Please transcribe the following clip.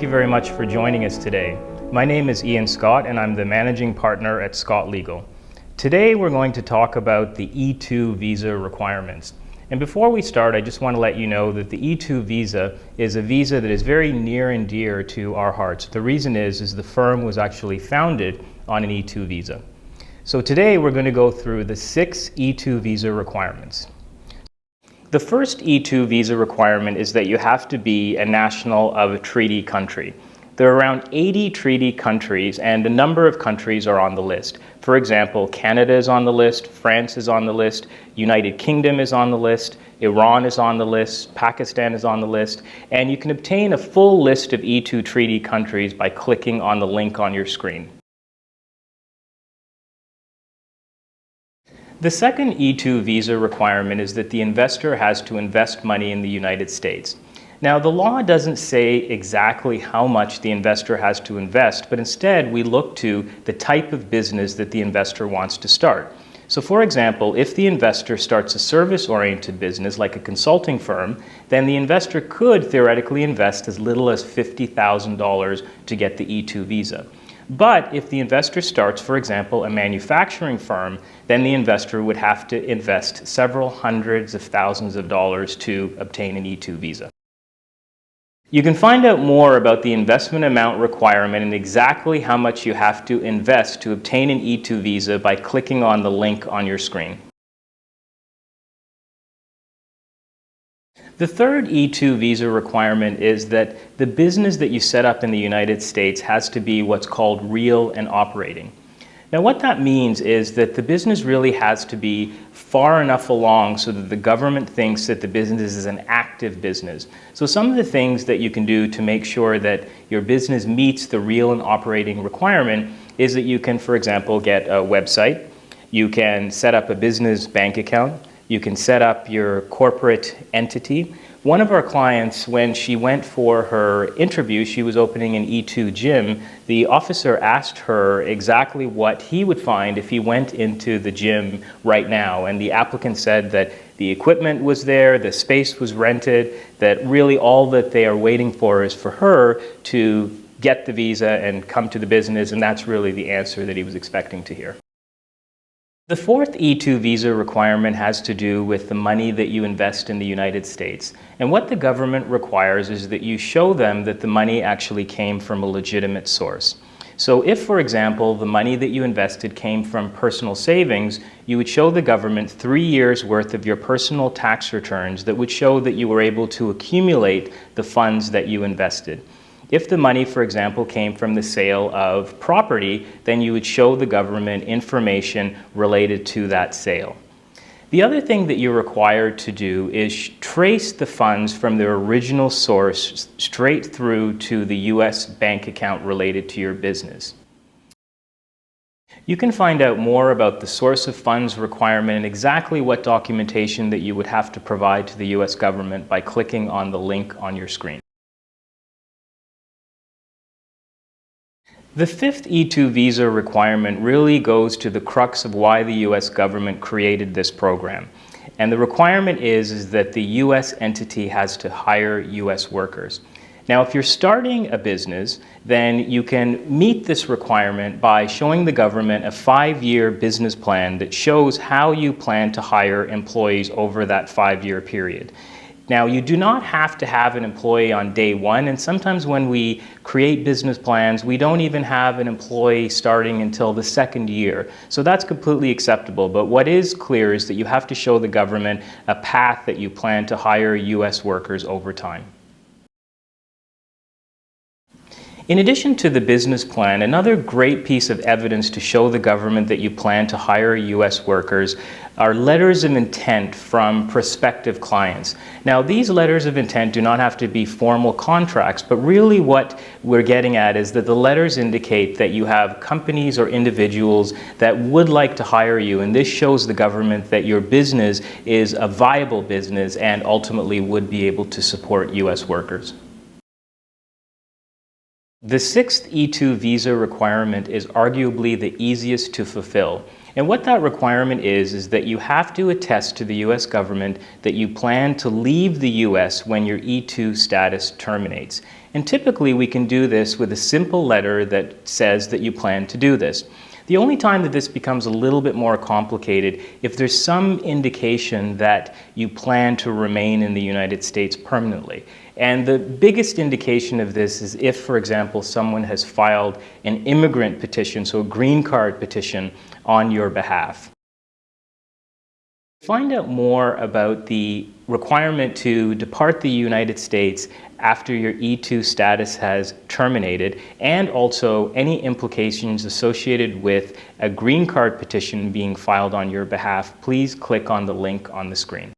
thank you very much for joining us today. My name is Ian Scott and I'm the managing partner at Scott Legal. Today we're going to talk about the E-2 visa requirements. And before we start, I just want to let you know that the E-2 visa is a visa that is very near and dear to our hearts. The reason is the firm was actually founded on an E-2 visa. So today we're going to go through the 6 E-2 visa requirements. The first E-2 visa requirement is that you have to be a national of a treaty country. There are around 80 treaty countries and a number of countries are on the list. For example, Canada is on the list, France is on the list, United Kingdom is on the list, Iran is on the list, Pakistan is on the list, and you can obtain a full list of E-2 treaty countries by clicking on the link on your screen. The second E-2 visa requirement is that the investor has to invest money in the United States. Now, the law doesn't say exactly how much the investor has to invest, but instead we look to the type of business that the investor wants to start. So for example, if the investor starts a service-oriented business like a consulting firm, then the investor could theoretically invest as little as $50,000 to get the E-2 visa. But if the investor starts, for example, a manufacturing firm, then the investor would have to invest several hundreds of thousands of dollars to obtain an E-2 visa. You can find out more about the investment amount requirement and exactly how much you have to invest to obtain an E-2 visa by clicking on the link on your screen. The third E-2 visa requirement is that the business that you set up in the United States has to be what's called real and operating. Now what that means is that the business really has to be far enough along so that the government thinks that the business is an active business. So some of the things that you can do to make sure that your business meets the real and operating requirement is that you can, for example, get a website, you can set up a business bank account, you can set up your corporate entity. One of our clients, when she went for her interview, she was opening an E-2 gym. The officer asked her exactly what he would find if he went into the gym right now. And the applicant said that the equipment was there, the space was rented, that really all that they are waiting for is for her to get the visa and come to the business, and that's really the answer that he was expecting to hear. The fourth E-2 visa requirement has to do with the money that you invest in the United States. And what the government requires is that you show them that the money actually came from a legitimate source. So if, for example, the money that you invested came from personal savings, you would show the government 3 years' worth of your personal tax returns that would show that you were able to accumulate the funds that you invested. If the money, for example, came from the sale of property, then you would show the government information related to that sale. The other thing that you're required to do is trace the funds from their original source straight through to the U.S. bank account related to your business. You can find out more about the source of funds requirement and exactly what documentation that you would have to provide to the U.S. government by clicking on the link on your screen. The fifth E-2 visa requirement really goes to the crux of why the U.S. government created this program. And the requirement is that the U.S. entity has to hire U.S. workers. Now, if you're starting a business, then you can meet this requirement by showing the government a 5-year business plan that shows how you plan to hire employees over that 5-year period. Now, you do not have to have an employee on day one, and sometimes when we create business plans, we don't even have an employee starting until the 2nd year. So that's completely acceptable, but what is clear is that you have to show the government a path that you plan to hire U.S. workers over time. In addition to the business plan, another great piece of evidence to show the government that you plan to hire U.S. workers are letters of intent from prospective clients. Now, these letters of intent do not have to be formal contracts, but really what we're getting at is that the letters indicate that you have companies or individuals that would like to hire you, and this shows the government that your business is a viable business and ultimately would be able to support U.S. workers. The sixth E-2 visa requirement is arguably the easiest to fulfill. And what that requirement is that you have to attest to the U.S. government that you plan to leave the U.S. when your E-2 status terminates. And typically we can do this with a simple letter that says that you plan to do this. The only time that this becomes a little bit more complicated if there's some indication that you plan to remain in the United States permanently. And the biggest indication of this is if, for example, someone has filed an immigrant petition, so a green card petition, on your behalf. To find out more about the requirement to depart the United States after your E-2 status has terminated, and also any implications associated with a green card petition being filed on your behalf, please click on the link on the screen.